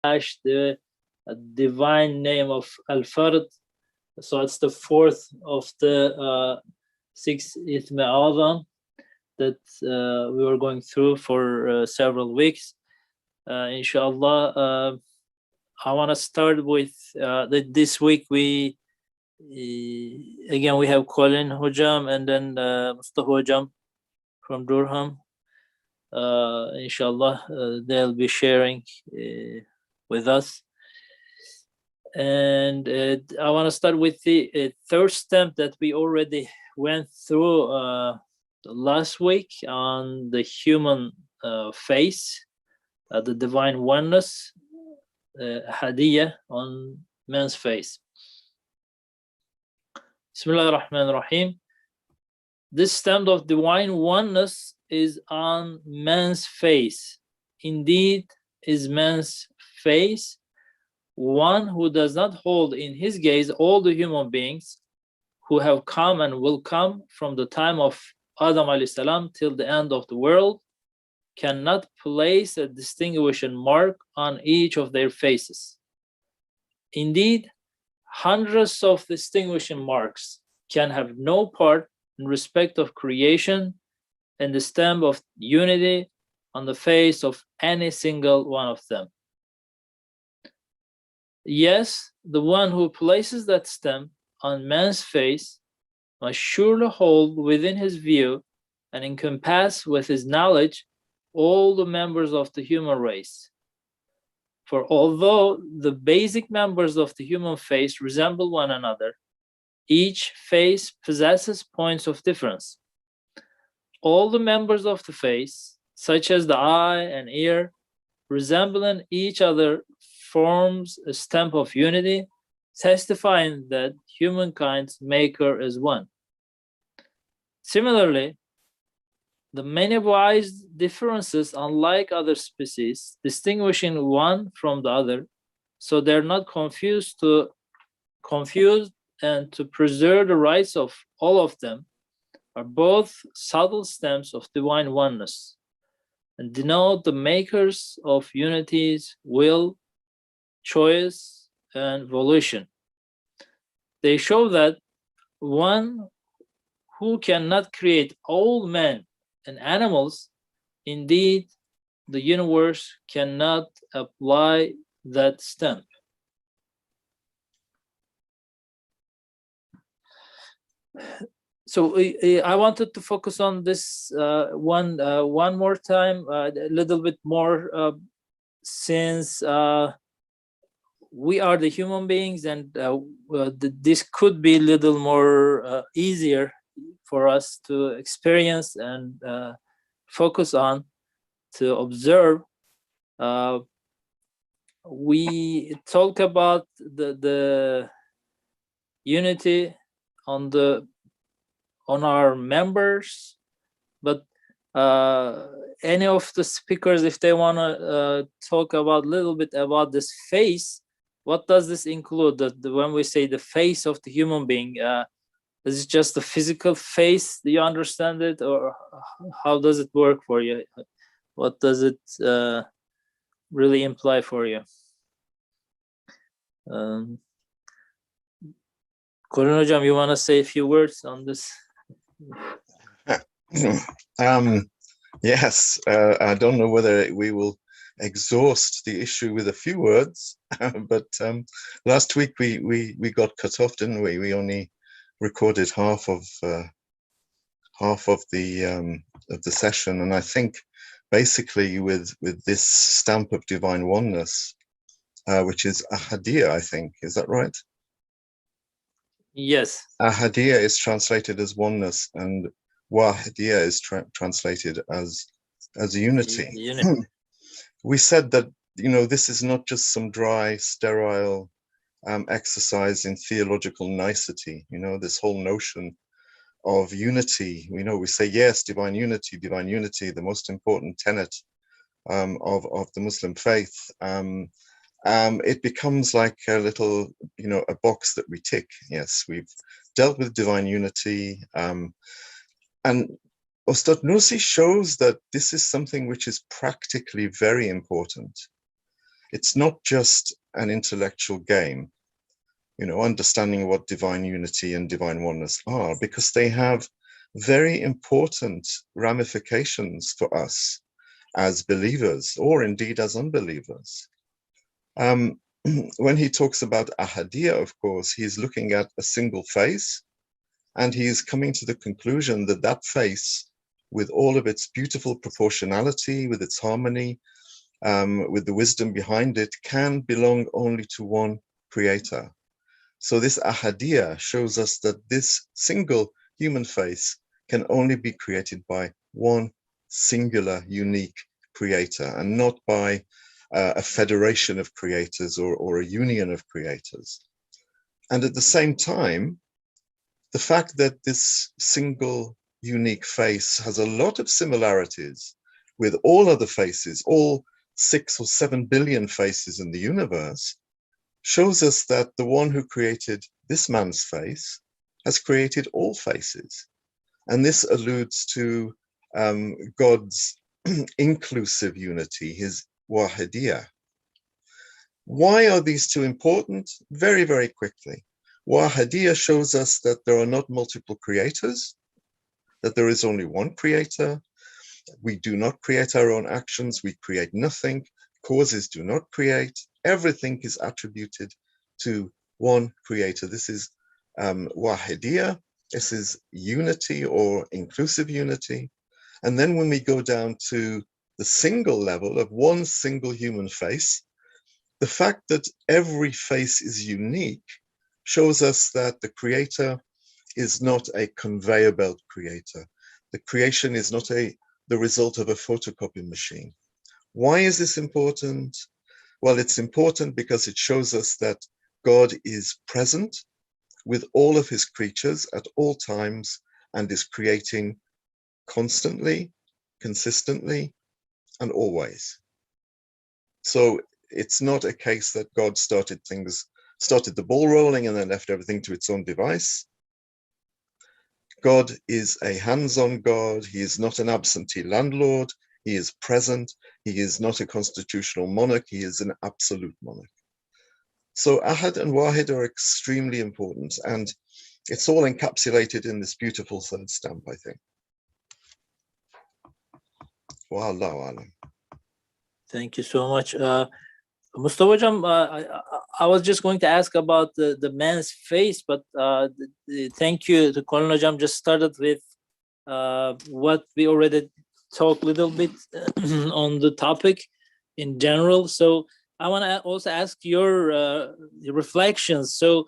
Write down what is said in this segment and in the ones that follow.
Flash, the divine name of Al-Fard. So it's the fourth of the 6 Ithme Azam that we were going through for several weeks. Inshallah, I want to start with this week. We again we have Colin Hojam and then Mustafa Hojam from Durham. Inshallah, they'll be sharing with us. And I want to start with the third step that we already went through last week on the human face, the divine oneness, hadiyah on man's face. Bismillah ar-Rahman ar-Rahim. This stamp of divine oneness is on man's face. Indeed, is man's face one who does not hold in his gaze all the human beings who have come and will come from the time of Adam alayhi salam till the end of the world, cannot place a distinguishing mark on each of their faces. Indeed, hundreds of distinguishing marks can have no part in respect of creation and the stamp of unity on the face of any single one of them. Yes, the one who places that stamp on man's face must surely hold within his view and encompass with his knowledge all the members of the human race. For although the basic members of the human face resemble one another, each face possesses points of difference. All the members of the face, such as the eye and ear, resembling each other, forms a stamp of unity, testifying that humankind's maker is one. Similarly, the many wise differences, unlike other species, distinguishing one from the other, so they're not confused and to preserve the rights of all of them, are both subtle stamps of divine oneness and denote the makers of unity's will, choice, and volition. They show that one who cannot create all men and animals, indeed, the universe cannot apply that stamp. So I wanted to focus on this one more time, a little bit more, since we are the human beings, and this could be a little more easier for us to experience and focus on, to observe. We talk about the unity on our members, but any of the speakers, if they want to talk about a little bit about this face, what does this include? When we say the face of the human being, is it just the physical face? Do you understand it, or how does it work for you? What does it really imply for you? Korin Hocam, you want to say a few words on this? Yes, I don't know whether we will exhaust the issue with a few words, but last week we got cut off, didn't we? We only recorded half of the session, and I think basically with this stamp of divine oneness, which is ahadiyya, I think, is that right? Yes. Ahadiyya is translated as oneness, and wahidiyya is translated as unity. We said that, you know, this is not just some dry, sterile exercise in theological nicety. You know, this whole notion of unity. We know we say, yes, divine unity, the most important tenet of the Muslim faith. It becomes like a little, you know, a box that we tick. Yes, we've dealt with divine unity. And Ustad Nursi shows that this is something which is practically very important. It's not just an intellectual game, understanding what divine unity and divine oneness are, because they have very important ramifications for us as believers, or indeed as unbelievers. When he talks about ahadiyya, of course, he's looking at a single face, and he's coming to the conclusion that that face, with all of its beautiful proportionality, with its harmony, with the wisdom behind it, can belong only to one creator. So this ahadiyya shows us that this single human face can only be created by one singular, unique creator, and not by a federation of creators or a union of creators. And at the same time, the fact that this single, unique face has a lot of similarities with all other faces, all 6 or 7 billion faces in the universe, shows us that the one who created this man's face has created all faces. And this alludes to God's inclusive unity, his wahidiyya. Why are these two important? Very, very quickly. Wahidiyya shows us that there are not multiple creators, that there is only one creator. We do not create our own actions. We create nothing. Causes do not create. Everything is attributed to one creator. This is wahidiyya. This is unity or inclusive unity. And then when we go down to the single level of one single human face, the fact that every face is unique shows us that the creator is not a conveyor belt creator. The creation is not the result of a photocopy machine. Why is this important? Well, it's important because it shows us that God is present with all of his creatures at all times and is creating constantly, consistently, and always. So it's not a case that God started the ball rolling and then left everything to its own device. God is a hands-on God. He is not an absentee landlord. He is present. He is not a constitutional monarch. He is an absolute monarch. So Ahad and Wahid are extremely important, and it's all encapsulated in this beautiful third stamp, I think. Wallahu alam. Thank you so much. Mustafa Hocam, I was just going to ask about the man's face, but thank you. The Colin Hocam just started with what we already talked a little bit on the topic in general. So I want to also ask your reflections. So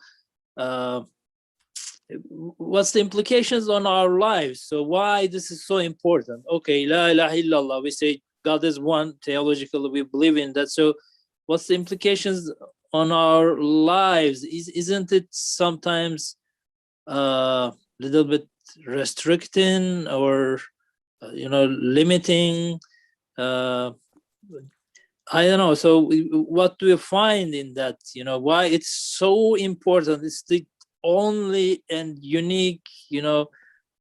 what's the implications on our lives? So why this is so important? Okay, la ilaha illallah, we say God is one, theologically we believe in that. So what's the implications on our lives? Isn't it sometimes a little bit restricting or limiting? I don't know. So what do you find in that? Why it's so important? It's the only and unique,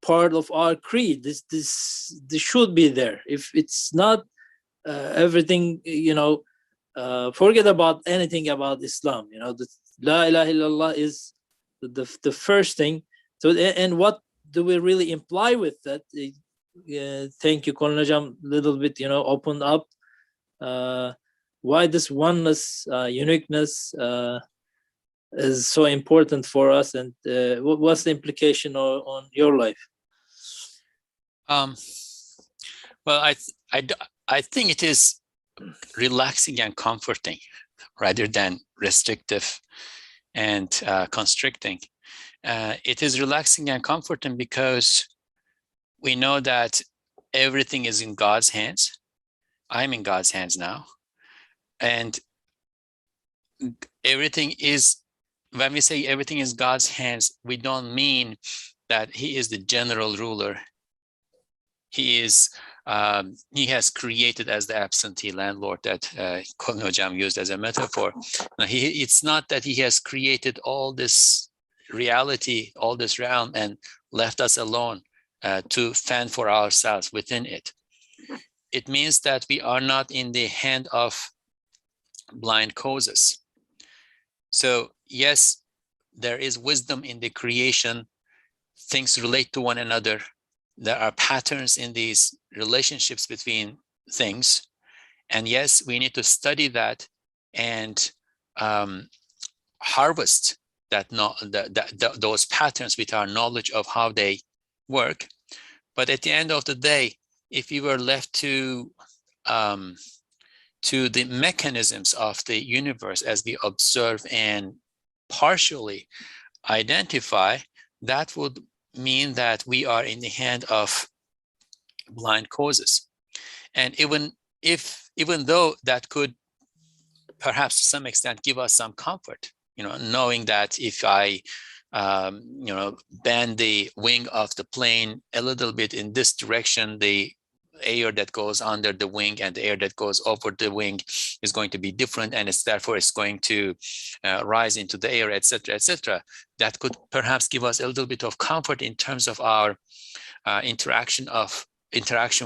part of our creed. This should be there. If it's not, everything, forget about anything about Islam. The La ilaha illallah is the first thing. So, and what do we really imply with that? Thank you, Colin Hocam, little bit, opened up why this oneness, uniqueness is so important for us, and what's the implication on your life? Well, I think it is relaxing and comforting rather than restrictive and constricting. It is relaxing and comforting because we know that everything is in God's hands. I'm in God's hands now. And everything is, when we say everything is God's hands, we don't mean that he is the general ruler. He is, he has created as the absentee landlord that Colin Hocam used as a metaphor. Now, it's not that he has created all this reality, all this realm, and left us alone to fend for ourselves within it. It means that we are not in the hand of blind causes. So yes, there is wisdom in the creation. Things relate to one another. There are patterns in these relationships between things. And yes, we need to study that and harvest those patterns with our knowledge of how they work. But at the end of the day, if you were left to the mechanisms of the universe as we observe and partially identify, that would mean that we are in the hand of blind causes. And even though that could perhaps to some extent give us some comfort, knowing that if I bend the wing of the plane a little bit in this direction, the air that goes under the wing and the air that goes over the wing is going to be different, and therefore it's going to rise into the air, etc., etc. That could perhaps give us a little bit of comfort in terms of our interaction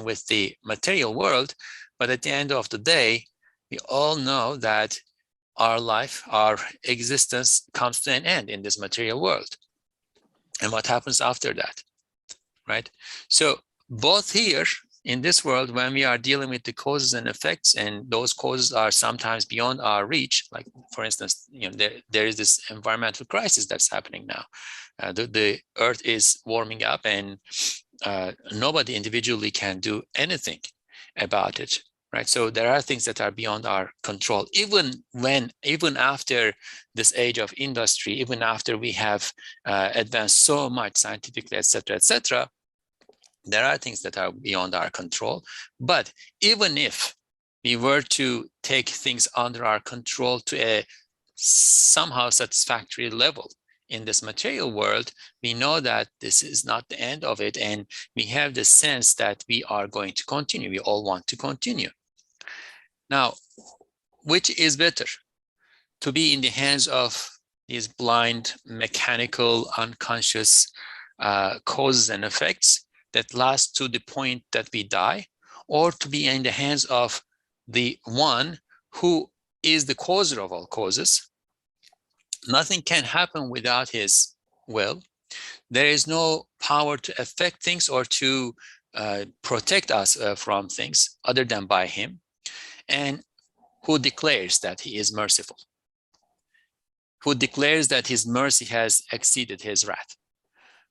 with the material world. But at the end of the day, we all know that our life, our existence comes to an end in this material world. And what happens after that, right? So both here in this world, when we are dealing with the causes and effects, and those causes are sometimes beyond our reach, like for instance, there is this environmental crisis that's happening now. The earth is warming up, and nobody individually can do anything about it, right? So there are things that are beyond our control. Even after this age of industry, even after we have advanced so much scientifically, etc., etc., there are things that are beyond our control. But even if we were to take things under our control to a somehow satisfactory level in this material world, we know that this is not the end of it. And we have the sense that we are going to continue. We all want to continue. Now, which is better? To be in the hands of these blind, mechanical, unconscious causes and effects that last to the point that we die, or to be in the hands of the one who is the causer of all causes? Nothing can happen without his will. There is no power to affect things or to protect us from things other than by him, and who declares that he is merciful, who declares that his mercy has exceeded his wrath,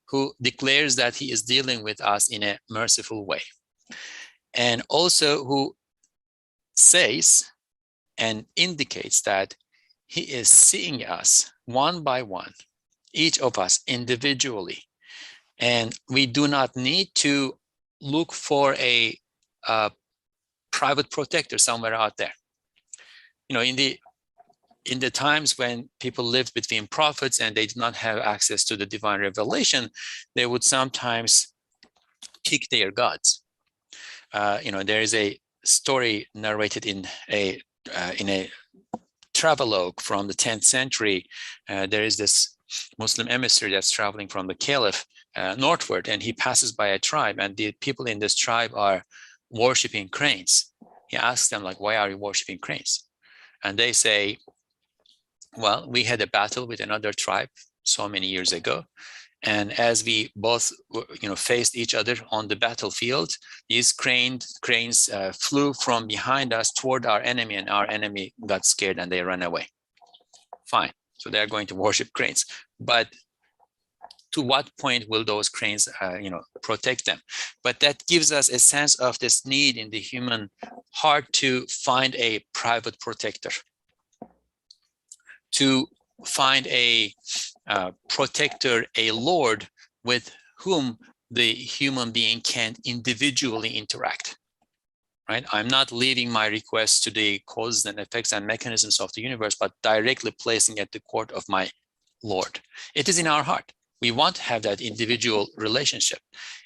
who declares that he is dealing with us in a merciful way, and also who says and indicates that he is seeing us one by one, each of us individually, and we do not need to look for a private protector somewhere out there. In the times when people lived between prophets and they did not have access to the divine revelation, they would sometimes pick their gods. There is a story narrated in a travelogue from the 10th century. There is this Muslim emissary that's traveling from the Caliph northward, and he passes by a tribe, and the people in this tribe are worshiping cranes. He asks them, like, why are you worshiping cranes? And they say, well, we had a battle with another tribe so many years ago, and as we both faced each other on the battlefield, these cranes flew from behind us toward our enemy, and our enemy got scared and they ran away. Fine. So they're going to worship cranes, but to what point will those cranes protect them? But that gives us a sense of this need in the human heart to find a private protector, to find a protector, a Lord with whom the human being can individually interact, right? I'm not leaving my requests to the causes and effects and mechanisms of the universe, but directly placing at the court of my Lord. It is in our heart. We want to have that individual relationship,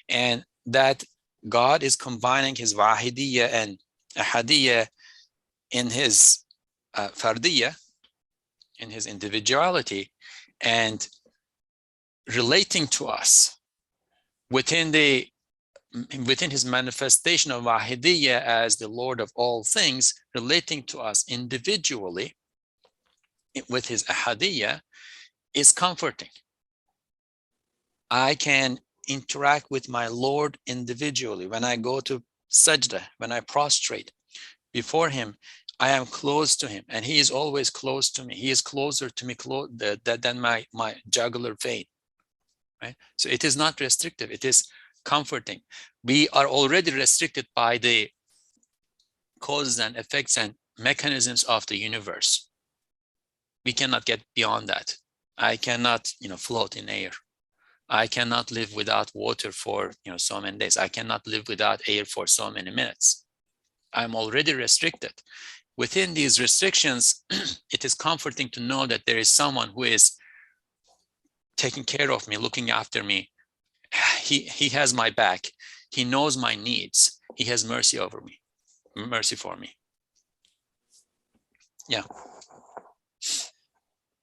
and that God is combining his wahidiyya and ahadiyya in his fardiyya, in his individuality, and relating to us within the within his manifestation of Wahidiyya as the Lord of all things, relating to us individually with his Ahadiyya is comforting. I can interact with my Lord individually. When I go to sajda, when I prostrate before him, I am close to him, and he is always close to me. He is closer to me than my jugular vein, right? So it is not restrictive, it is comforting. We are already restricted by the causes and effects and mechanisms of the universe. We cannot get beyond that. I cannot, float in air. I cannot live without water for, so many days. I cannot live without air for so many minutes. I'm already restricted. Within these restrictions, it is comforting to know that there is someone who is taking care of me, looking after me. He has my back. He knows my needs. He has mercy over me, mercy for me. Yeah.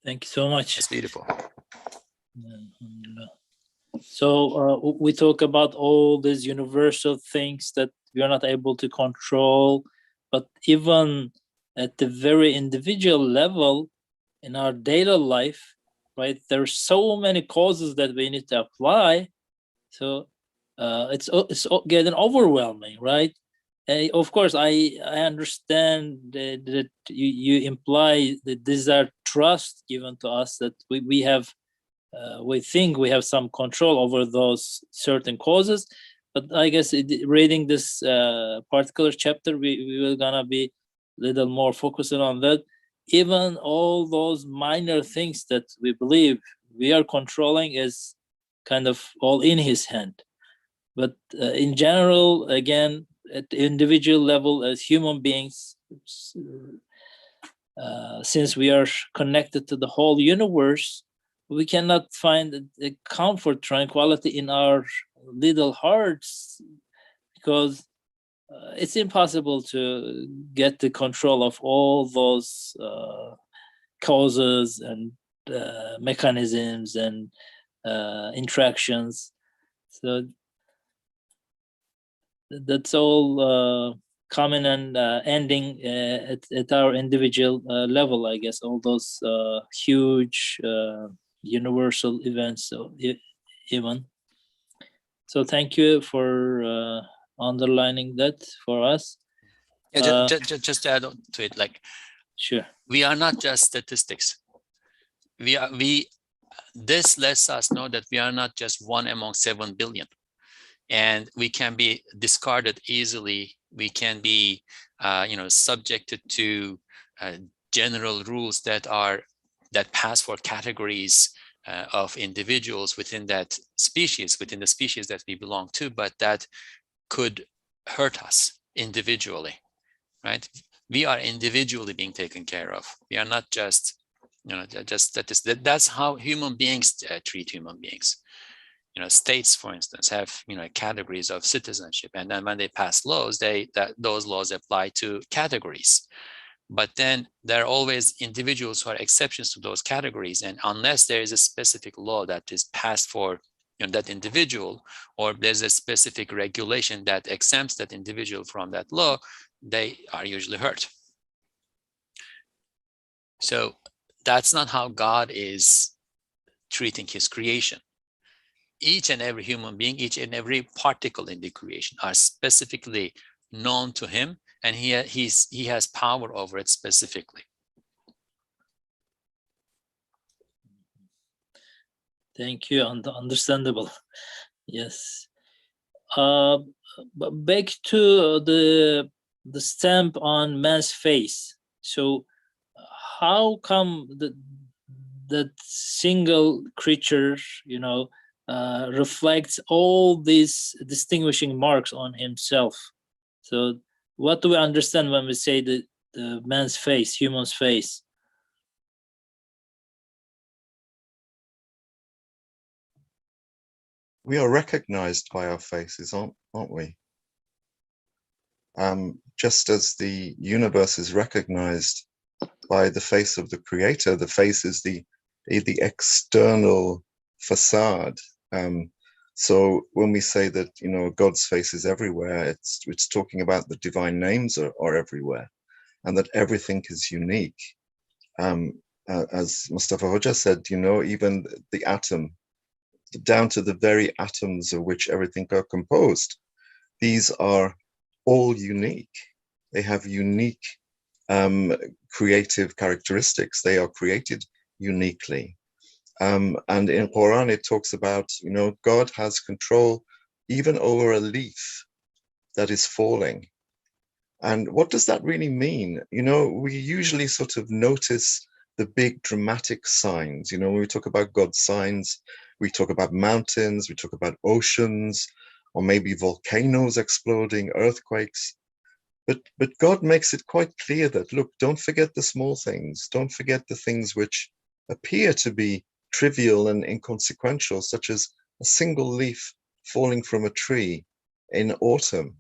Thank you so much. It's beautiful. So we talk about all these universal things that we are not able to control, but even at the very individual level in our daily life, right, there's so many causes that we need to apply. So it's getting overwhelming, right? Of course, I understand that you imply that these are trust given to us, that we have we think we have some control over those certain causes. But I guess reading this particular chapter, we will gonna be a little more focusing on that. Even all those minor things that we believe we are controlling is kind of all in his hand. But in general, again, at the individual level as human beings, since we are connected to the whole universe, we cannot find a comfort, tranquility in our little hearts, because it's impossible to get the control of all those causes and mechanisms and interactions. So that's all common and ending at our individual level, I guess. All those huge universal events, so even. So thank you for underlining that for us. Yeah, just to add on to it, like, sure, we are not just statistics. This lets us know that we are not just one among 7 billion, and we can be discarded easily. We can be, subjected to general rules that pass for categories of individuals within that species, within the species that we belong to, but that could hurt us individually, right? We are individually being taken care of. We are not just, that's how human beings treat human beings. States, for instance, have, categories of citizenship, and then when they pass laws, those laws apply to categories. But then there are always individuals who are exceptions to those categories, and unless there is a specific law that is passed for that individual, or there's a specific regulation that exempts that individual from that law, they are usually hurt. So that's not how God is treating his creation. Each and every human being, each and every particle in the creation are specifically known to him, and he has power over it specifically. Thank you. Understandable. Yes. But back to the stamp on man's face. So how come that single creature, reflects all these distinguishing marks on himself? So what do we understand when we say the man's face, human's face? We are recognized by our faces, aren't we? Just as the universe is recognized by the face of the creator, the face is the external facade. So when we say that, you know, God's face is everywhere, it's talking about the divine names are everywhere, and that everything is unique. As Mustafa Hoja said, you know, even the atom, down to the very atoms of which everything are composed, these are all unique. They have unique creative characteristics. They are created uniquely. And in Quran, it talks about, you know, God has control even over a leaf that is falling. And what does that really mean? You know, we usually sort of notice the big dramatic signs. You know, when we talk about God's signs, we talk about mountains, we talk about oceans, or maybe volcanoes exploding, earthquakes. But God makes it quite clear that, look, don't forget the small things. Don't forget the things which appear to be trivial and inconsequential, such as a single leaf falling from a tree in autumn.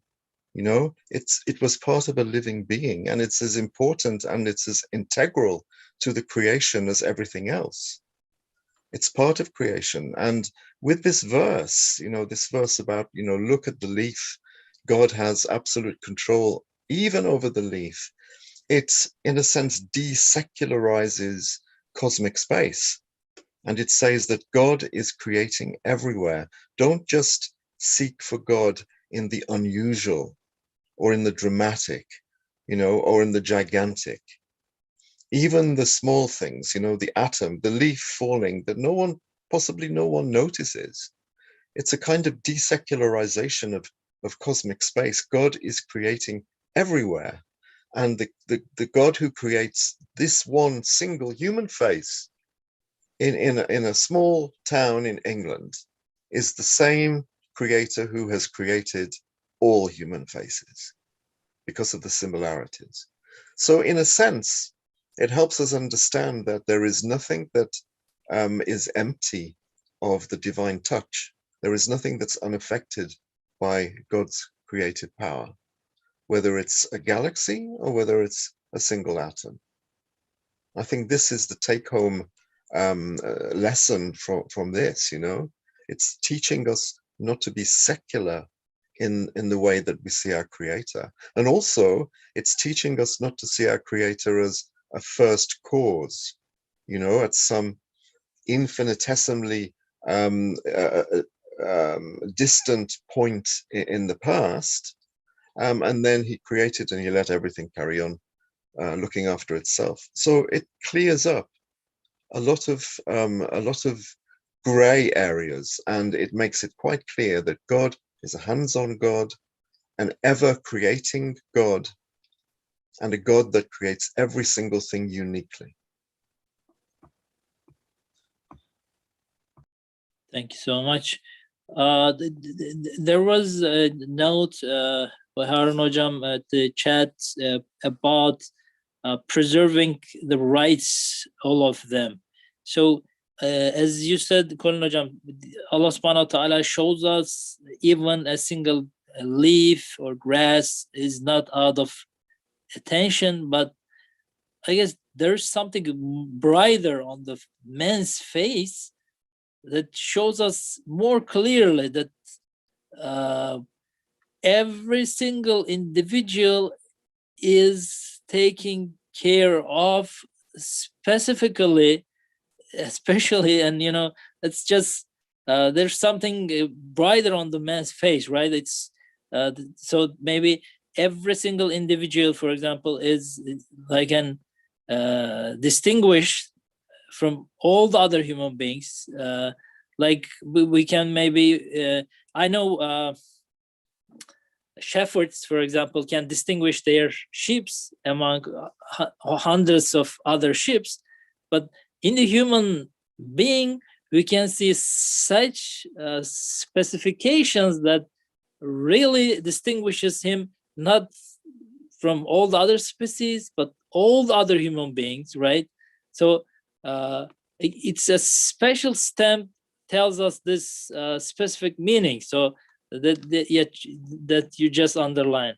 You know, it was part of a living being, and it's as important and it's as integral to the creation as everything else. It's part of creation. And with this verse, you know, this verse about, you know, look at the leaf, God has absolute control even over the leaf. It, in a sense, desecularizes cosmic space. And it says that God is creating everywhere. Don't just seek for God in the unusual or in the dramatic, you know, or in the gigantic. Even the small things, you know, the atom, the leaf falling that possibly no one notices. It's a kind of desecularization of cosmic space. God is creating everywhere. And the God who creates this one single human face in a small town in England is the same creator who has created all human faces because of the similarities. So in a sense, it helps us understand that there is nothing that is empty of the divine touch. There is nothing that's unaffected by God's creative power, whether it's a galaxy or whether it's a single atom. I think this is the take-home lesson from this, you know. It's teaching us not to be secular in the way that we see our creator. And also, it's teaching us not to see our creator as a first cause, you know, at some infinitesimally distant point in the past. And then he created and he let everything carry on looking after itself. So it clears up a lot of gray areas, and it makes it quite clear that God is a hands-on God, an ever-creating God, and a God that creates every single thing uniquely. Thank you so much. There was a note by Harun Hojam at the chat about preserving the rights, all of them. So as you said, Colin Hojam, Allah subhanahu wa ta'ala shows us even a single leaf or grass is not out of attention, but I guess there's something brighter on the man's face that shows us more clearly that every single individual is taking care of specifically, especially, and you know, it's just there's something brighter on the man's face, right? It's so maybe every single individual, for example, is like an distinguished from all the other human beings. Like we can maybe I know shepherds, for example, can distinguish their sheep among hundreds of other sheep, but in the human being we can see such specifications that really distinguishes him not from all the other species but all the other human beings, right? So it's a special stamp tells us this specific meaning, so that you just underline.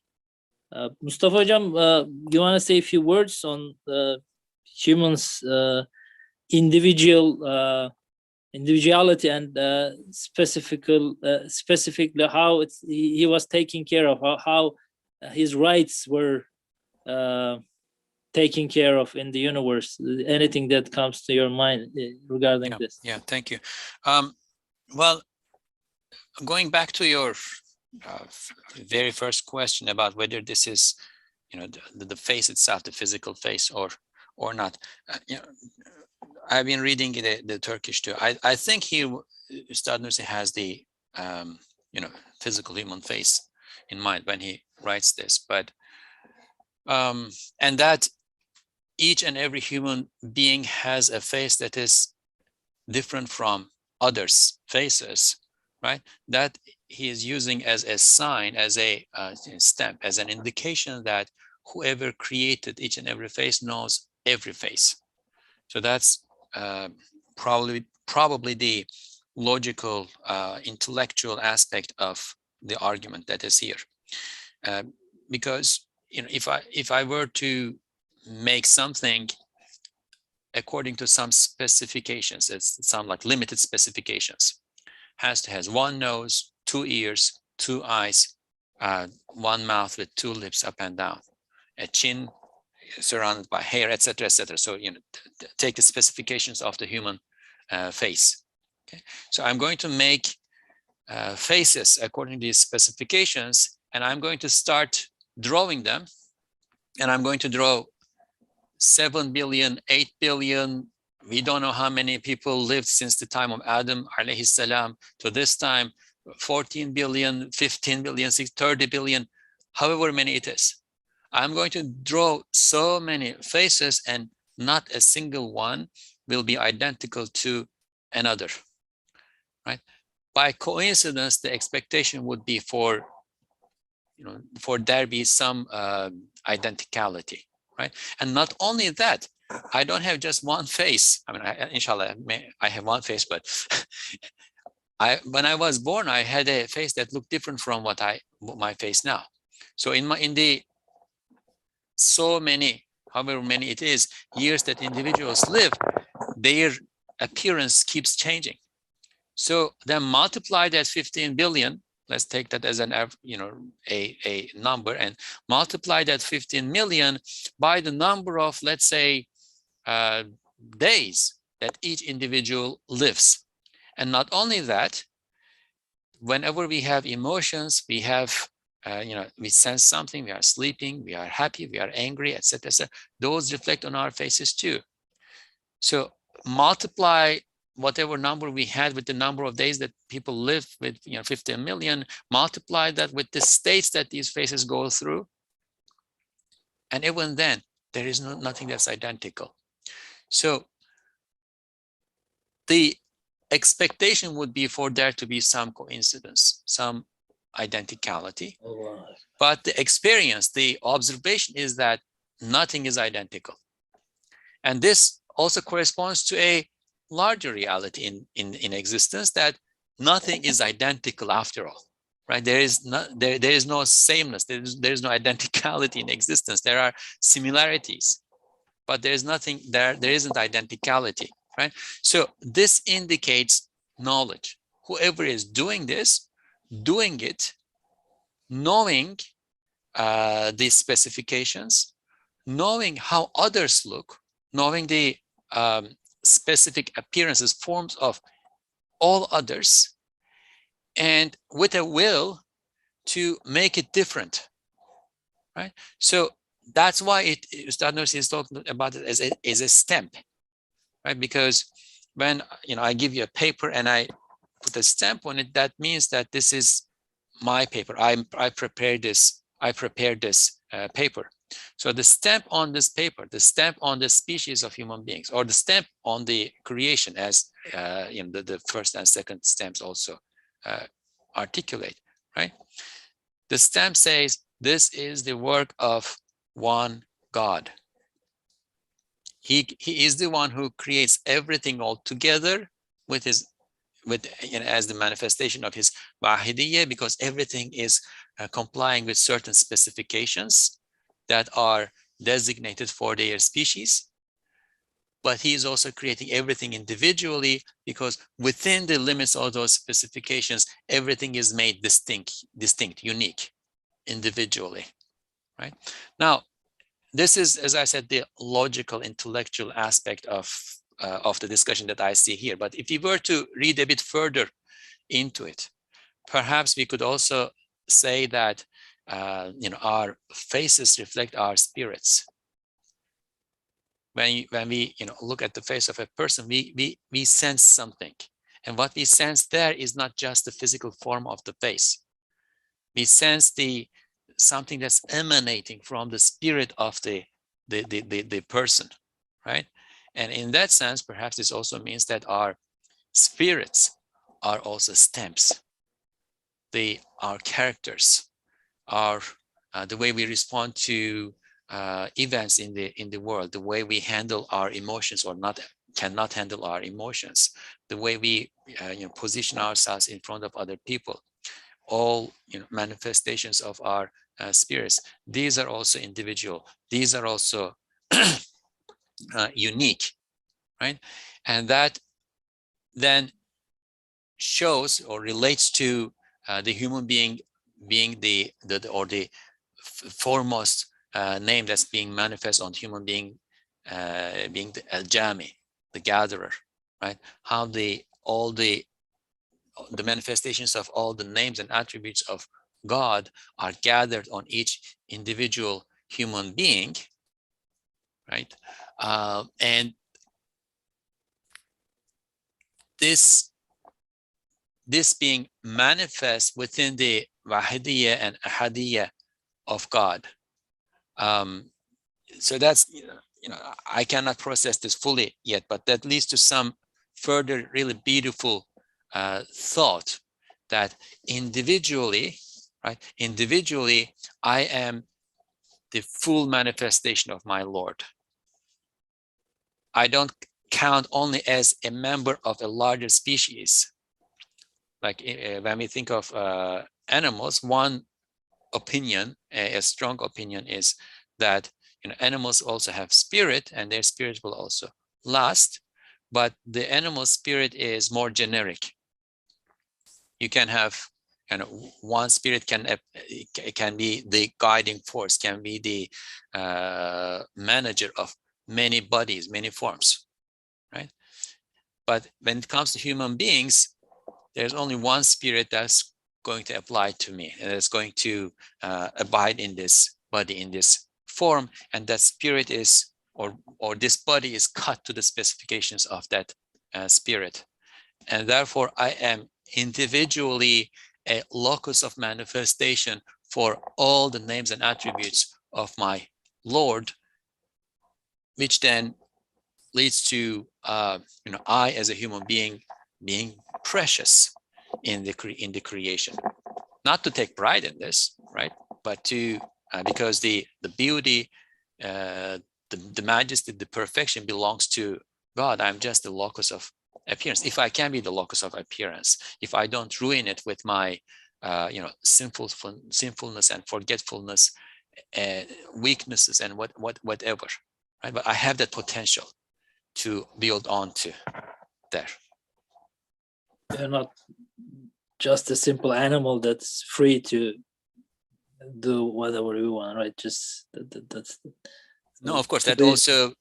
Mustafa Hocam, you want to say a few words on humans individual individuality and specifically how he was taken care of, how his rights were taken care of in the universe. Anything that comes to your mind regarding this? Yeah, thank you. Well, going back to your very first question about whether this is, the face itself, the physical face, or not. I've been reading the Turkish too. I think here Ustad Nursi has the physical human face in mind when he writes this, but and that each and every human being has a face that is different from others' faces, right? That he is using as a sign, as a stamp, as an indication that whoever created each and every face knows every face. So that's probably the logical, intellectual aspect of the argument that is here. Because if I were to make something according to some specifications, it's some like limited specifications, has one nose, 2 ears, 2 eyes, one mouth with 2 lips up and down, a chin surrounded by hair, etc., etc. So take the specifications of the human face. Okay, so I'm going to make faces according to these specifications, and I'm going to start drawing them, and I'm going to draw 7 billion, 8 billion, we don't know how many people lived since the time of Adam alayhi salam to this time, 14 billion, 15 billion, 30 billion, however many it is. I'm going to draw so many faces, and not a single one will be identical to another, right? By coincidence, the expectation would be for there be some identicality, right? And not only that, I don't have just one face. I mean, inshallah, I have one face, but when I was born, I had a face that looked different from my face now. So in the so many, however many it is, years that individuals live, their appearance keeps changing. So then multiply that 15 billion. Let's take that as a number, and multiply that 15 million by the number of, let's say, days that each individual lives. And not only that, whenever we have emotions, we have, we sense something, we are sleeping, we are happy, we are angry, etc., etc. Those reflect on our faces too. So multiply whatever number we had with the number of days that people live with, 15 million, multiply that with the states that these faces go through. And even then, there is nothing that's identical. So the expectation would be for there to be some coincidence, some identicality. But the experience, the observation is that nothing is identical. And this also corresponds to a larger reality in existence, that nothing is identical after all, right? There is no sameness, there is no identicality in existence. There are similarities, but there is nothing there isn't identicality, right? So this indicates knowledge. Whoever is doing this, doing it, knowing these specifications, knowing how others look, knowing the specific appearances, forms of all others, and with a will to make it different, right? So that's why Ustad Nursi is talking about it as a stamp, right? Because when I give you a paper and I put a stamp on it, that means that this is my paper. I prepared this paper. So the stamp on this paper, the stamp on the species of human beings, or the stamp on the creation, as the first and second stamps also articulate, right? The stamp says this is the work of one God. He is the one who creates everything all together as the manifestation of his Wahidiyya, because everything is complying with certain specifications that are designated for their species. but he is also creating everything individually, because within the limits of those specifications, everything is made distinct, unique, individually, right? Now, this is, as I said, the logical, intellectual aspect of the discussion that I see here. But if you were to read a bit further into it, perhaps we could also say that our faces reflect our spirits. When we look at the face of a person, we sense something, and what we sense there is not just the physical form of the face. We sense something that's emanating from the spirit of the person, right? And in that sense, perhaps this also means that our spirits are also stamps. Our characters, the way we respond to events in the world, the way we handle our emotions or cannot handle our emotions, the way we position ourselves in front of other people, all manifestations of our spirits. These are also individual. These are also unique, right? And that then shows or relates to the human being being the foremost name that's being manifest on human being, being the al-Jami, the gatherer, right? How all the manifestations of all the names and attributes of God are gathered on each individual human being, right? And this being manifest within the Wahidiyya and Ahadiyya of God. So that's, I cannot process this fully yet, but that leads to some further really beautiful thought that individually, right? Individually, I am the full manifestation of my Lord. I don't count only as a member of a larger species. Like when we think of animals, one opinion, a strong opinion, is that animals also have spirit, and their spirit will also last, but the animal spirit is more generic. You can have one spirit can be the guiding force, can be the manager of many bodies, many forms, right? But when it comes to human beings, there's only one spirit that's going to apply to me, and it's going to abide in this body, in this form, and that spirit is, or this body is cut to the specifications of that spirit. And therefore, I am individually a locus of manifestation for all the names and attributes of my Lord, which then leads to I as a human being being precious in the creation. Not to take pride in this, right? But to because the beauty, the majesty, the perfection belongs to God. I'm just the locus of appearance. If I can be the locus of appearance, if I don't ruin it with my sinfulness and forgetfulness, weaknesses and whatever, right? But I have that potential to build on to there. You're not just a simple animal that's free to do whatever you want, right? Just that's no, of course, that also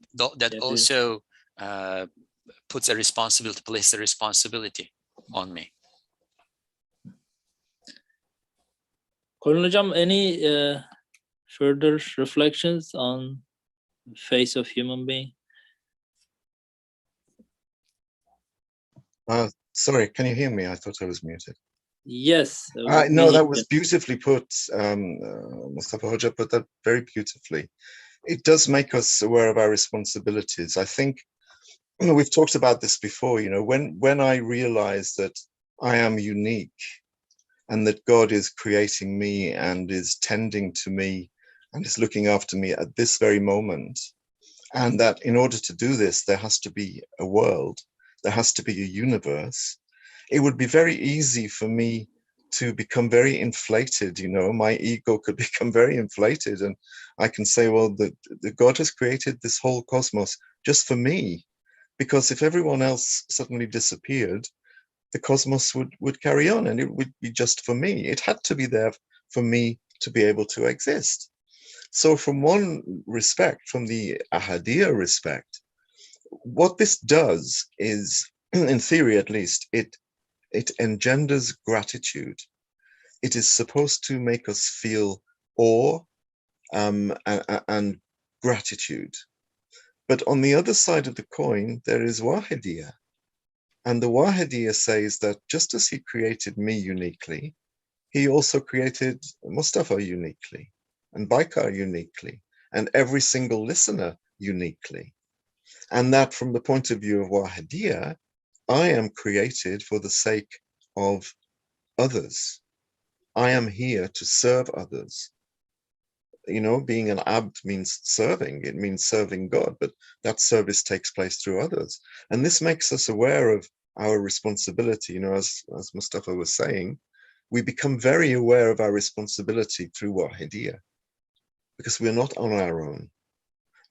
puts a responsibility, places a responsibility on me. Colin Hocam, any further reflections on the face of human being? Sorry, can you hear me? I thought I was muted. Yes. No, that was beautifully put. Mustafa Hoja put that very beautifully. It does make us aware of our responsibilities. I think we've talked about this before. When I realize that I am unique and that God is creating me and is tending to me and is looking after me at this very moment, and that in order to do this, there has to be a world, there has to be a universe, it would be very easy for me to become very inflated. You know, my ego could become very inflated, and I can say, well, the God has created this whole cosmos just for me, because if everyone else suddenly disappeared, the cosmos would carry on, and it would be just for me. It had to be there for me to be able to exist. So from one respect, from the Ahadiyya respect, what this does is, in theory at least, it engenders gratitude. It is supposed to make us feel awe and gratitude. But on the other side of the coin, there is Wahidiyya. And the Wahidiyya says that just as he created me uniquely, he also created Mustafa uniquely, and Baikar uniquely, and every single listener uniquely. And that from the point of view of Wahidiyya, I am created for the sake of others. I am here to serve others. You know, being an abd means serving. It means serving God, but that service takes place through others. And this makes us aware of our responsibility. You know, as Mustafa was saying, we become very aware of our responsibility through Wahidiyya, because we're not on our own.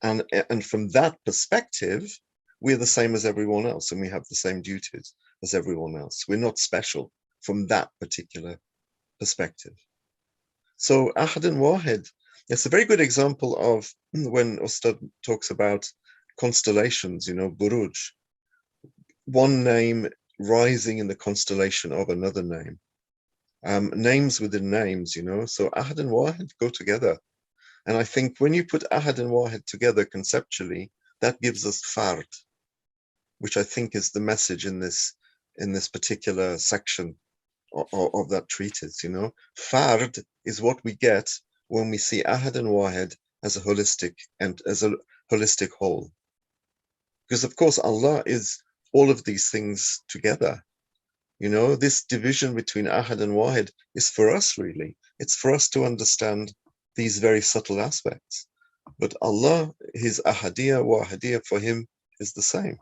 And from that perspective, we're the same as everyone else, and we have the same duties as everyone else. We're not special from that particular perspective. So Ahad and Wahid, it's a very good example of when Ustad talks about constellations, you know, Buruj, one name rising in the constellation of another name. Names within names, you know, so Ahad and Wahid go together. And I think when you put Ahad and Wahid together conceptually, that gives us Fard, which I think is the message in this particular section of that treatise. You know, Fard is what we get when we see Ahad and Wahid as a holistic whole. Because of course Allah is all of these things together. You know, this division between Ahad and Wahid is for us, really. It's for us to understand these very subtle aspects. But Allah, his Ahadiyya, Wahidiyya, for him is the same.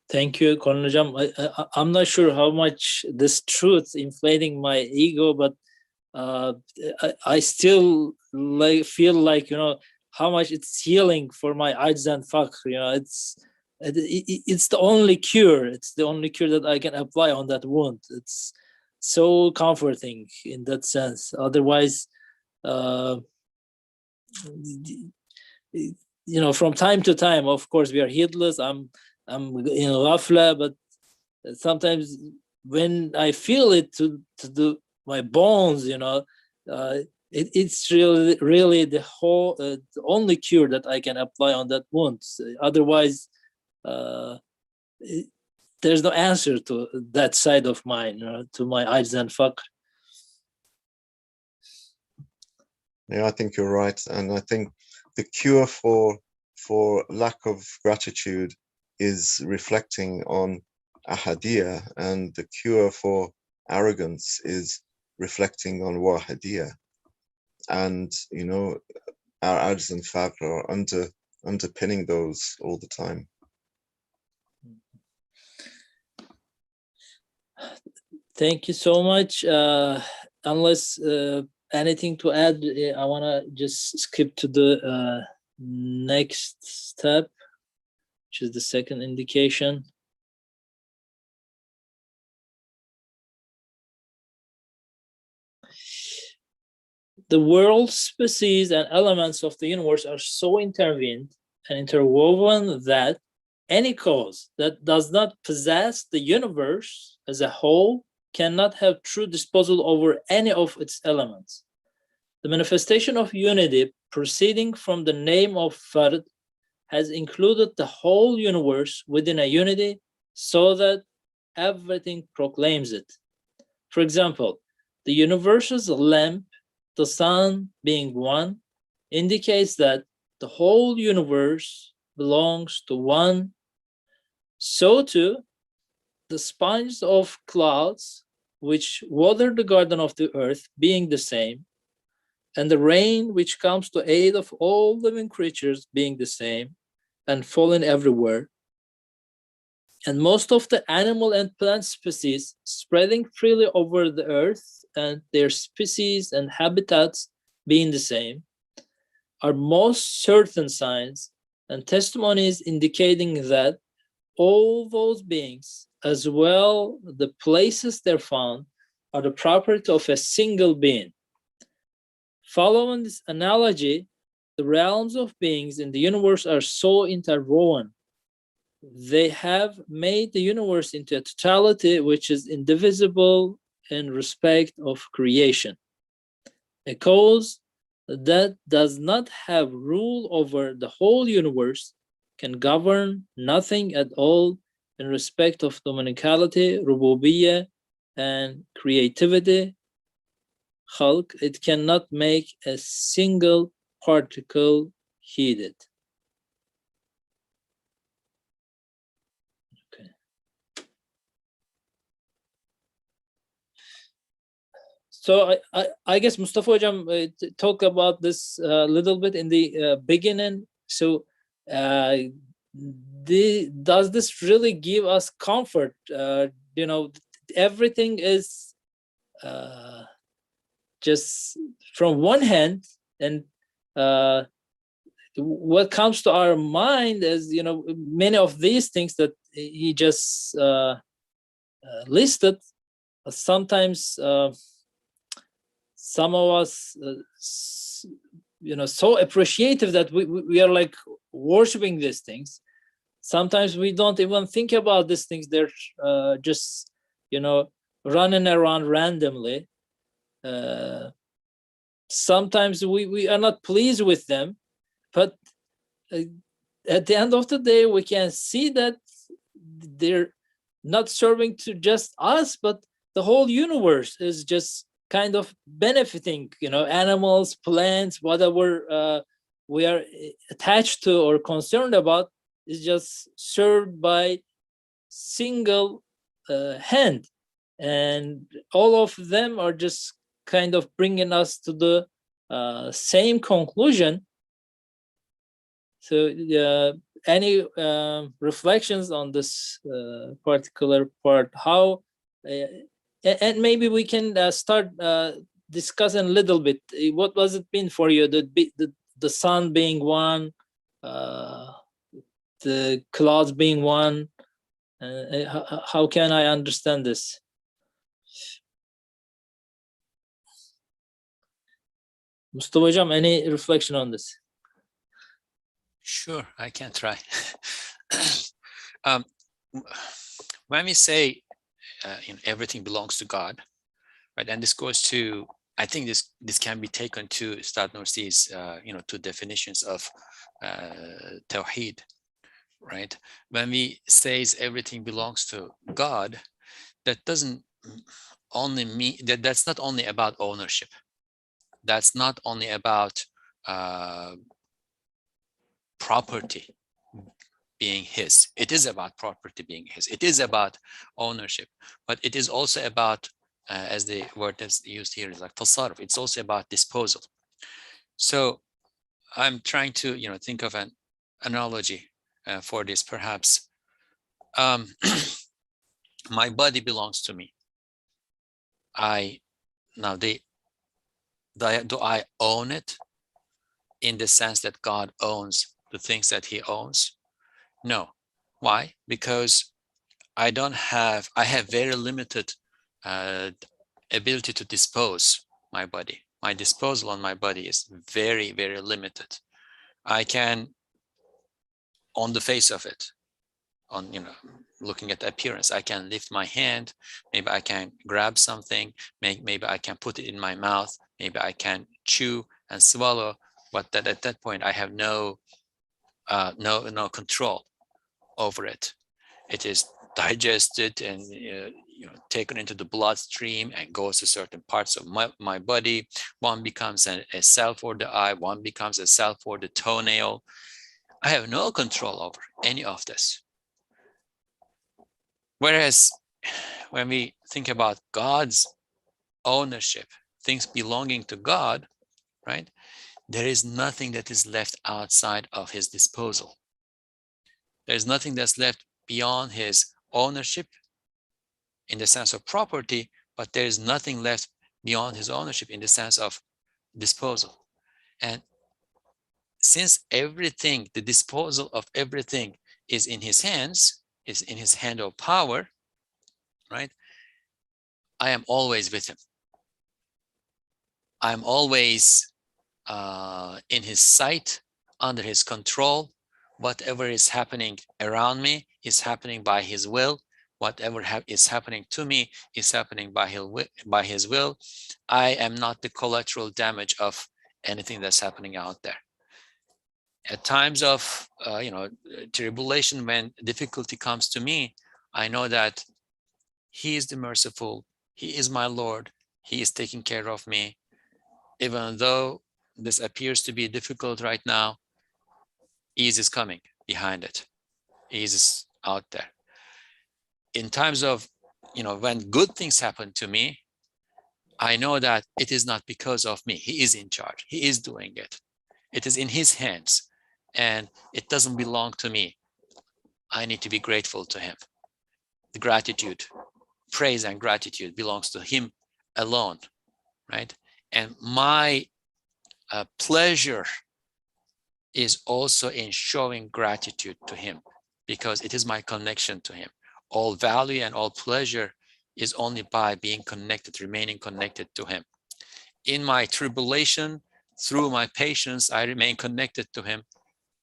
Thank you, Kornajam. I'm not sure how much this truth inflating my ego, but I still feel like, you know, how much it's healing for my ajz and fakhr. You know, it's the only cure. It's the only cure that I can apply on that wound. It's so comforting in that sense. Otherwise, you know, from time to time, of course, we are heedless. I'm in ghafla, but sometimes when I feel it to my bones, you know, it's really the whole the only cure that I can apply on that wound. Otherwise, there's no answer to that side of mine, you know, to my ajz and fakhr. Yeah, I think you're right, and I think the cure for lack of gratitude is reflecting on Ahadiyya, and the cure for arrogance is reflecting on Wahidiyya. And you know, our ajz and fakhr are underpinning those all the time. Thank you so much. Unless anything to add, I want to just skip to the next step, which is the second indication. The world, species, and elements of the universe are so intertwined and interwoven that any cause that does not possess the universe as a whole cannot have true disposal over any of its elements. The manifestation of unity proceeding from the name of Fard has included the whole universe within a unity so that everything proclaims it. For example, the universe's lamp, the sun being one, indicates that the whole universe belongs to one. So too, the sponges of clouds which water the garden of the earth being the same, and the rain which comes to aid of all living creatures being the same and falling everywhere, And most of the animal and plant species spreading freely over the earth and their species and habitats being the same are most certain signs and testimonies indicating that all those beings, as well the places they're found, are the property of a single being. Following this analogy, the realms of beings in the universe are so interwoven. They have made the universe into a totality which is indivisible in respect of creation. A cause that does not have rule over the whole universe can govern nothing at all in respect of dominicality, rububiyyah, and creativity, khalq. It cannot make a single particle heeded. Okay. So I guess Mustafa Hocam talk about this a little bit in the beginning. So does this really give us comfort? You know, everything is just from one hand, and what comes to our mind is, you know, many of these things that he just listed. Sometimes some of us, you know, so appreciative that we are like worshiping these things. Sometimes we don't even think about these things. They're just, you know, running around randomly. Sometimes we are not pleased with them, but at the end of the day, we can see that they're not serving to just us, but the whole universe is just kind of benefiting, you know, animals, plants, whatever we are attached to or concerned about is just served by single hand, and all of them are just kind of bringing us to the same conclusion. So any reflections on this particular part? How and maybe we can start discussing a little bit. What was it been for you? The sun being one, the clouds being one. How can I understand this? Mustafa Hocam, any reflection on this? Sure, I can try. When we say you know, everything belongs to God, right? And this goes to, I think this can be taken to Said Nursi's you know, two definitions of Tawheed, right? When we says everything belongs to God, that doesn't only mean that's not only about ownership. That's not only about property being his. It is about property being his. It is about ownership, but it is also about, as the word that's used here is like tasarruf. It's also about disposal. So I'm trying to, you know, think of an analogy for this. Perhaps my body belongs to me. Do I own it in the sense that God owns the things that he owns? No. Why? Because I have very limited ability to dispose my body. My disposal on my body is very, very limited. I can, on the face of it, on, you know, looking at the appearance, I can lift my hand, maybe I can grab something, maybe I can put it in my mouth, maybe I can chew and swallow, but at that point I have no control over it. It is digested and you know, taken into the bloodstream and goes to certain parts of my body. One becomes a cell for the eye, one becomes a cell for the toenail. I have no control over any of this. Whereas when we think about God's ownership, things belonging to God, right? There is nothing that is left outside of his disposal. There's nothing that's left beyond his ownership in the sense of property, but there is nothing left beyond his ownership in the sense of disposal. And since everything, the disposal of everything is in his hands, is in his hand of power, right? I am always with him. I'm always in his sight, under his control. Whatever is happening around me is happening by his will. Whatever is happening to me is happening by his will. I am not the collateral damage of anything that's happening out there. At times of tribulation, when difficulty comes to me, I know that he is the merciful. He is my Lord. He is taking care of me. Even though this appears to be difficult right now, ease is coming behind it. Ease is out there. In times of, when good things happen to me, I know that it is not because of me. He is in charge. He is doing it. It is in his hands, and it doesn't belong to me. I need to be grateful to him. The gratitude, praise and gratitude belongs to him alone, right? And my pleasure is also in showing gratitude to him, because it is my connection to him. All value and all pleasure is only by being connected, remaining connected to him. In my tribulation, through my patience, I remain connected to him.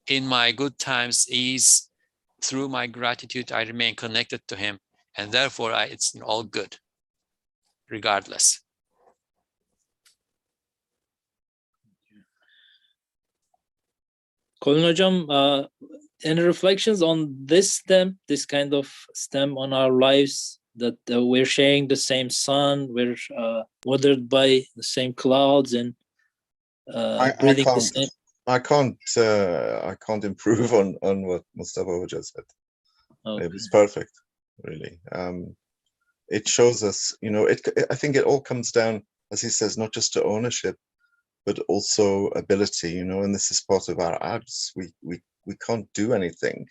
In my good times, ease, through my gratitude, I remain connected to him. And therefore, it's all good, regardless. Colin Hocam, any reflections on this stem, this kind of stem on our lives, that we're sharing the same sun, we're watered by the same clouds, and breathing the same? I can't improve on what Mustafa just said. Okay. It was perfect, really. It shows us, I think it all comes down, as he says, not just to ownership, but also ability, and this is part of our ads. We can't do anything,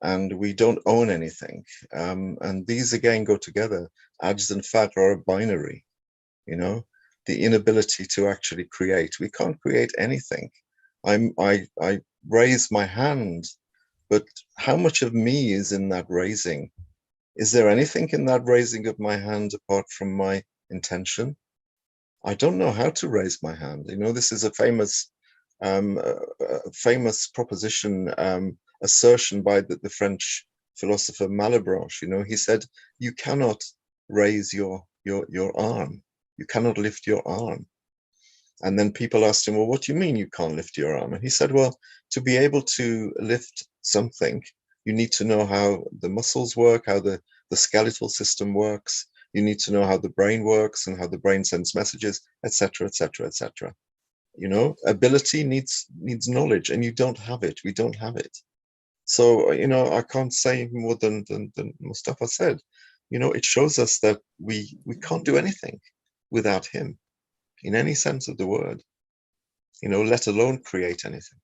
and we don't own anything. And these again go together. Ads and fat are a binary, the inability to actually create. We can't create anything. I raise my hand, but how much of me is in that raising? Is there anything in that raising of my hand apart from my intention? I don't know how to raise my hand. This is a famous proposition, assertion by the French philosopher Malebranche. He said, you cannot raise your arm. You cannot lift your arm. And then people asked him, well, what do you mean you can't lift your arm? And he said, well, to be able to lift something, you need to know how the muscles work, how the skeletal system works. You need to know how the brain works and how the brain sends messages, etc., etc., etc. Ability needs knowledge, and you don't have it. We don't have it. So, I can't say more than Mustafa said. It shows us that we can't do anything without him, in any sense of the word, let alone create anything.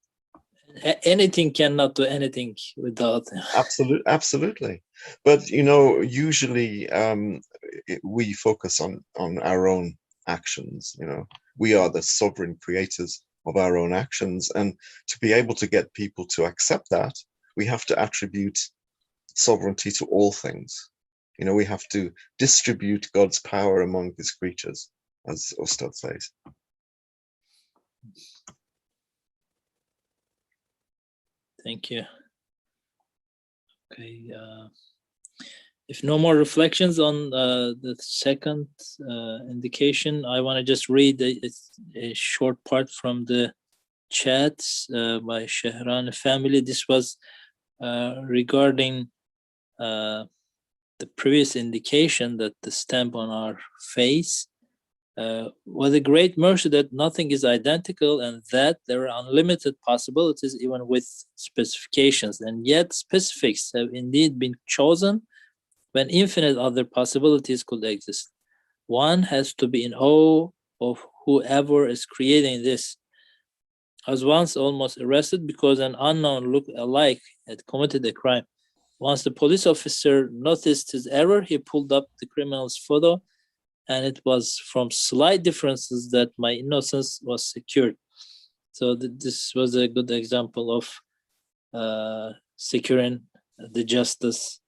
Anything cannot do anything without him. Absolutely. But, usually we focus on our own actions. We are the sovereign creators of our own actions. And to be able to get people to accept that, we have to attribute sovereignty to all things. We have to distribute God's power among his creatures, as Ustad says. Thank you. Okay. If no more reflections on the second indication, I want to just read a short part from the chats by Shahran family. This was regarding the previous indication that the stamp on our face was a great mercy that nothing is identical, and that there are unlimited possibilities even with specifications, and yet specifics have indeed been chosen when infinite other possibilities could exist. One has to be in awe of whoever is creating this. I was once almost arrested because an unknown look-alike had committed a crime. Once the police officer noticed his error, he pulled up the criminal's photo, and it was from slight differences that my innocence was secured. So this was a good example of securing the justice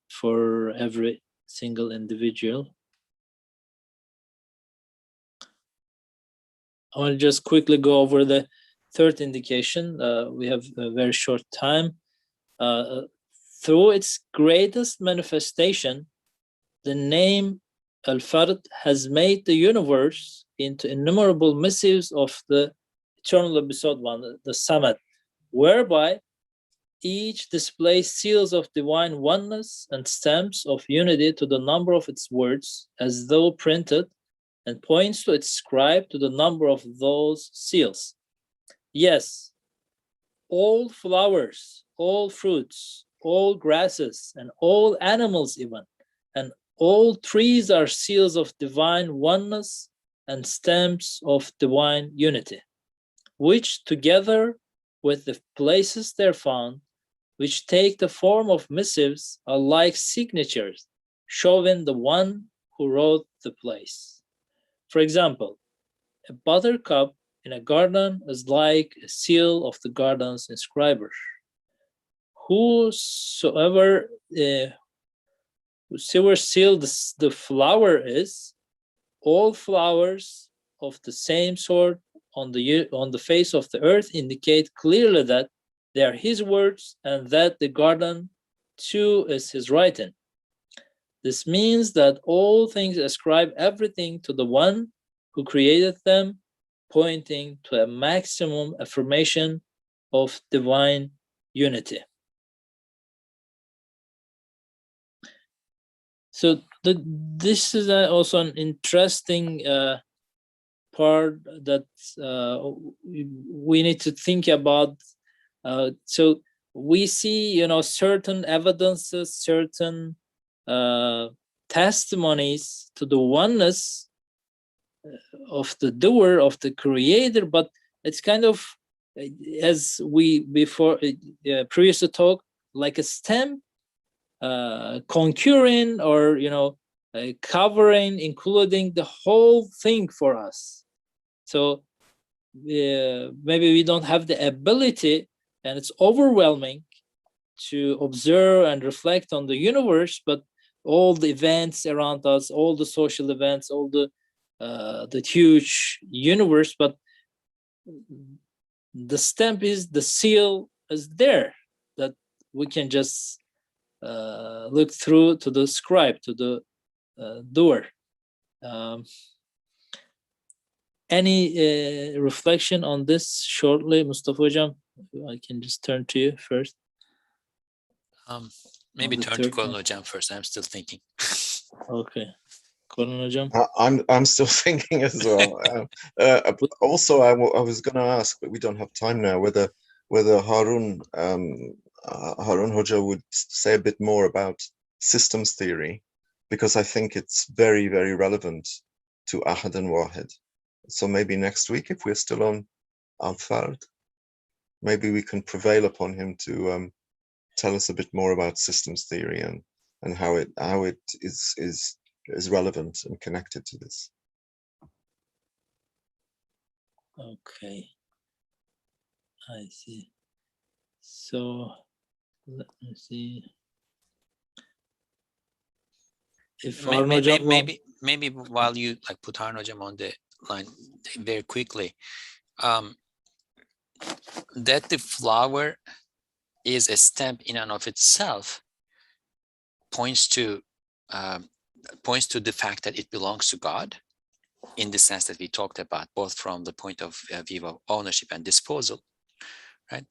for every single individual. I want to just quickly go over the third indication. We have a very short time. Through its greatest manifestation, the name Al-Fard has made the universe into innumerable missives of the eternal episode one, the Samad, whereby each displays seals of divine oneness and stamps of unity to the number of its words, as though printed, and points to its scribe to the number of those seals. Yes, all flowers, all fruits, all grasses, and all animals even, and all trees are seals of divine oneness and stamps of divine unity, which together with the places they're found, which take the form of missives, are like signatures, showing the one who wrote the place. For example, a buttercup in a garden is like a seal of the garden's inscriber. Whosoever seal the flower is, all flowers of the same sort on the face of the earth indicate clearly that they are his words and that the garden too is his writing. This means that all things ascribe everything to the one who created them, pointing to a maximum affirmation of divine unity. So this is also an interesting part that we need to think about. So we see, certain evidences, certain testimonies to the oneness of the doer, of the creator, but it's kind of, as we previously talked, like a stamp concurring or covering, including the whole thing for us. So maybe we don't have the ability, and it's overwhelming to observe and reflect on the universe, but all the events around us, all the social events, all the huge universe, but the stamp is, the seal is there, that we can just look through to the scribe, to the doer. Any reflection on this shortly, Mustafa Hocam? I can just turn to you first. Maybe turn to Colonel Hocam first. I'm still thinking. Okay. Colonel Hocam? I'm still thinking as well. Also, I was going to ask, but we don't have time now, whether Harun Hoja would say a bit more about systems theory, because I think it's very, very relevant to Ahad and Wahid. So maybe next week, if we're still on Al-Fard, maybe we can prevail upon him to tell us a bit more about systems theory and how it is relevant and connected to this. Okay, I see. So let me see. If maybe while you put Harun Hocam on the line very quickly, that the flower is a stamp in and of itself points to the fact that it belongs to God, in the sense that we talked about, both from the point of view of ownership and disposal, right?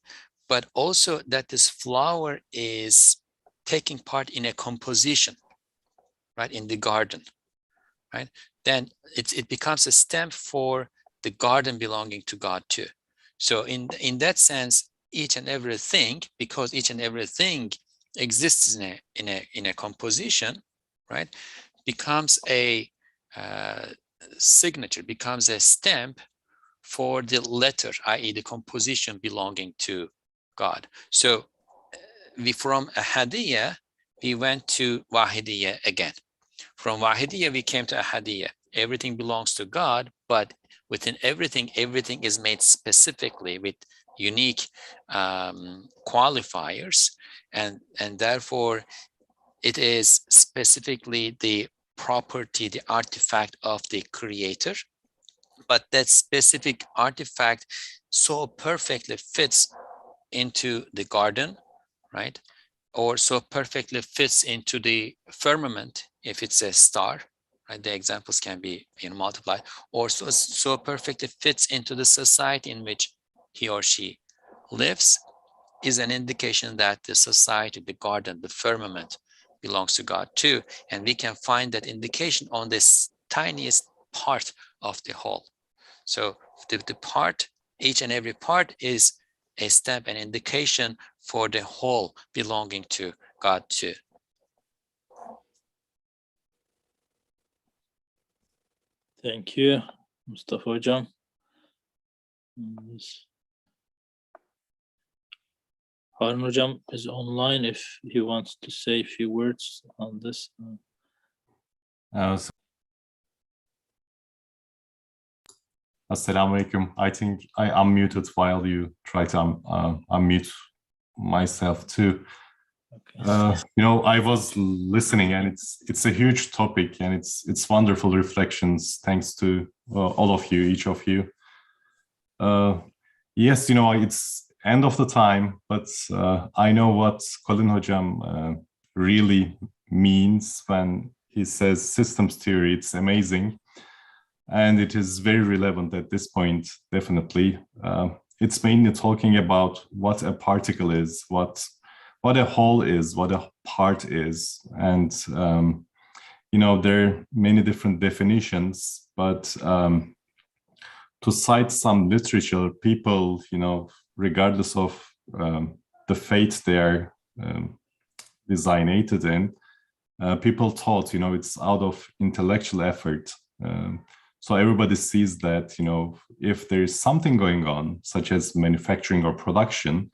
But also that this flower is taking part in a composition, right, in the garden, right? Then it becomes a stamp for the garden belonging to God too. So in that sense, each and everything, because each and everything exists in a composition, right, becomes a signature, becomes a stamp for the letter, i.e. the composition belonging to God. So from Ahadiyya, we went to Wahidiyya again. From Wahidiyya, we came to Ahadiyya. Everything belongs to God, but within everything, everything is made specifically with unique qualifiers, and therefore it is specifically the property, the artifact of the creator. But that specific artifact so perfectly fits into the garden, right? Or so perfectly fits into the firmament if it's a star, right? The examples can be multiplied, or so perfectly fits into the society in which he or she lives, is an indication that the society, the garden, the firmament belongs to God too. And we can find that indication on this tiniest part of the whole. So the part, each and every part is a step, an indication for the whole belonging to God too. Thank you, Mustafa Hocam. Harun Hocam is online if he wants to say a few words on this. Assalamu alaikum. I think I unmuted while you try to unmute myself too. Okay. You know, I was listening, and it's a huge topic, and it's wonderful reflections. Thanks to all of you, each of you. Yes, you know, it's end of the time, but I know what Colin Hocam really means when he says systems theory. It's amazing. And it is very relevant at this point, definitely. It's mainly talking about what a particle is, what a whole is, what a part is. And, you know, there are many different definitions, but to cite some literature, people, you know, regardless of the fate they are designated in, people thought, you know, it's out of intellectual effort. So everybody sees that, you know, if there is something going on, such as manufacturing or production,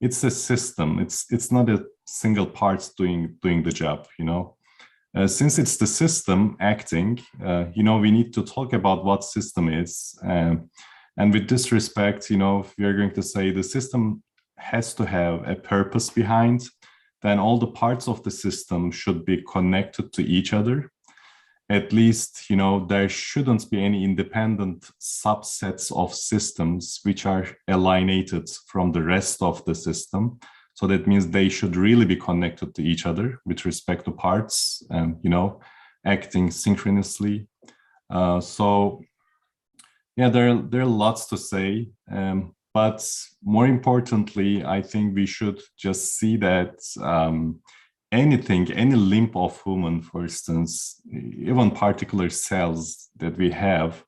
it's a system. It's not a single part doing the job, you know. Since it's the system acting, you know, we need to talk about what system is. And with this respect, you know, if we are going to say the system has to have a purpose behind, then all the parts of the system should be connected to each other. At least, you know, there shouldn't be any independent subsets of systems which are alienated from the rest of the system. So that means they should really be connected to each other with respect to parts and, you know, acting synchronously. So, yeah, there are lots to say. But more importantly, I think we should just see that anything, any limb of human, for instance, even particular cells that we have,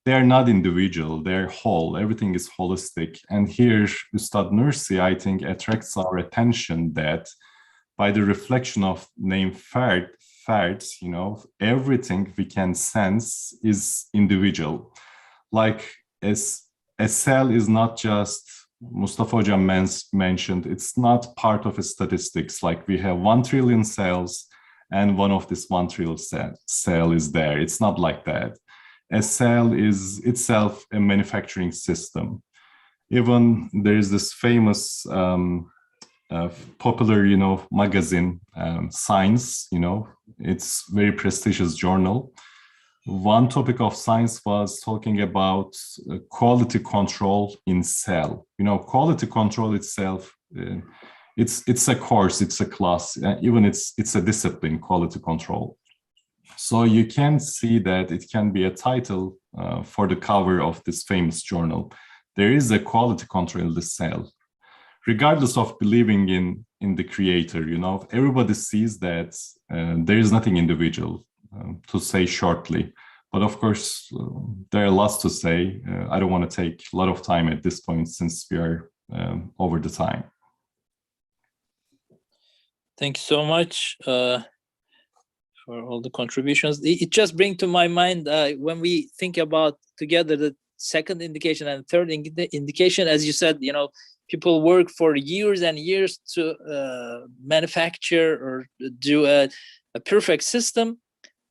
they are not individual, they're whole, everything is holistic. And here, Ustad Nursi, I think, attracts our attention that by the reflection of name fards, you know, everything we can sense is individual. Like a cell is not just, Mustafa Hocam mentioned, it's not part of a statistics. Like we have 1 trillion cells and one of this 1 trillion cell is there. It's not like that. A cell is itself a manufacturing system. Even there is this famous popular, you know, magazine, Science, you know, it's very prestigious journal. One topic of Science was talking about quality control in cell. You know, quality control itself, it's a course, it's a class, even it's a discipline, quality control. So you can see that it can be a title for the cover of this famous journal. There is a quality control in the cell. Regardless of believing in the creator, you know, everybody sees that there is nothing individual. To say shortly, but of course there are lots to say. I don't want to take a lot of time at this point since we are over the time. Thank you so much for all the contributions. It just brings to my mind when we think about together the second indication and third indication, as you said, you know, People work for years and years to manufacture or do a perfect system.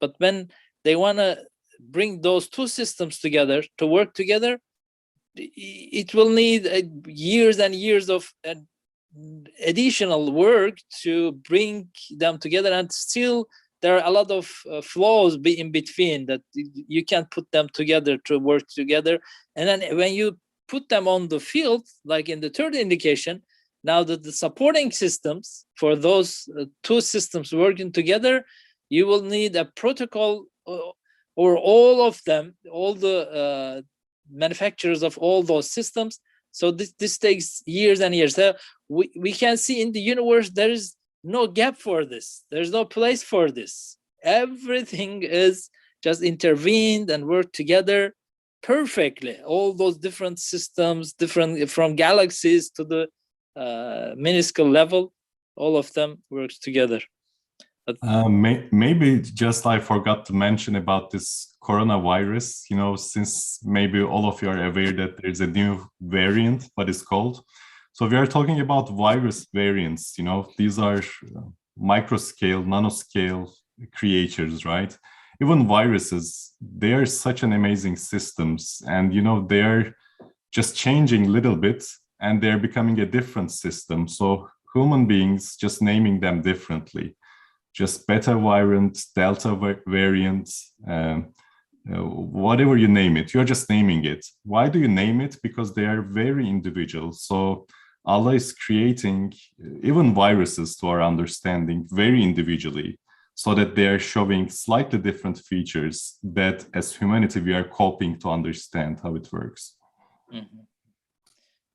But when they want to bring those two systems together to work together, it will need years and years of additional work to bring them together, and still there are a lot of flaws in between that you can't put them together to work together. And then when you put them on the field, like in the third indication, now that the supporting systems for those two systems working together, you will need a protocol or all of them, all the manufacturers of all those systems. So this takes years and years. So we can see in the universe there is no gap for this. There's no place for this. Everything is just intervened and worked together perfectly. All those different systems, different from galaxies to the minuscule level, all of them works together. Maybe just I forgot to mention about this coronavirus, you know, since maybe all of you are aware that there's a new variant, what it's called. So we are talking about virus variants, you know, these are micro scale, nanoscale creatures, right? Even viruses, they are such an amazing systems, and, you know, they're just changing a little bit and they're becoming a different system. So human beings just naming them differently. Just beta variant, delta variant, whatever you name it, you're just naming it. Why do you name it? Because they are very individual. So Allah is creating even viruses, to our understanding, very individually, so that they are showing slightly different features that as humanity we are coping to understand how it works. Mm-hmm.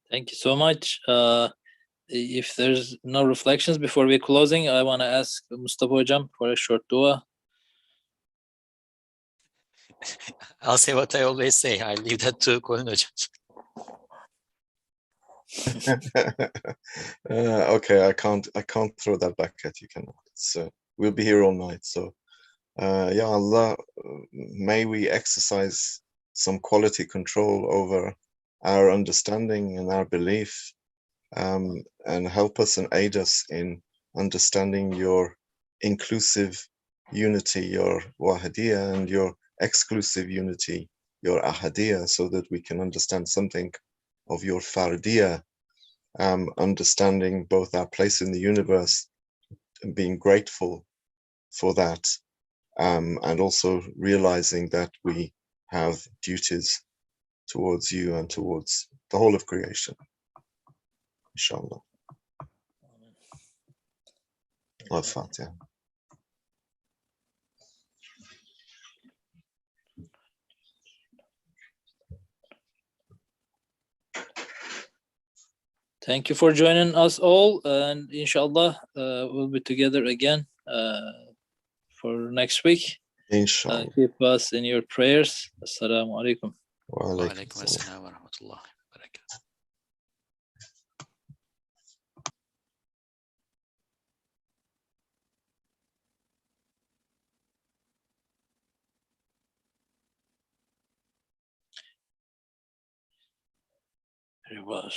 Thank you so much. If there's no reflections before we're closing, I want to ask Mustafa Hocam for a short dua. I'll say what I always say. I leave that to Koyun Hocam. Okay, I can't throw that back at you, cannot. We'll be here all night. So, Ya Allah, may we exercise some quality control over our understanding and our belief, and help us and aid us in understanding your inclusive unity, your Wahidiyya, and your exclusive unity, your Ahadiyya, so that we can understand something of your Fardiyya, understanding both our place in the universe and being grateful for that, and also realizing that we have duties towards you and towards the whole of creation. Inshallah. Al-Fatiha. Thank you for joining us all, and inshallah we'll be together again for next week. Inshallah. Keep us in your prayers. Assalamu alaikum. Wa Alaikum assalam wa rahmatullahi wa barakatuh. It was.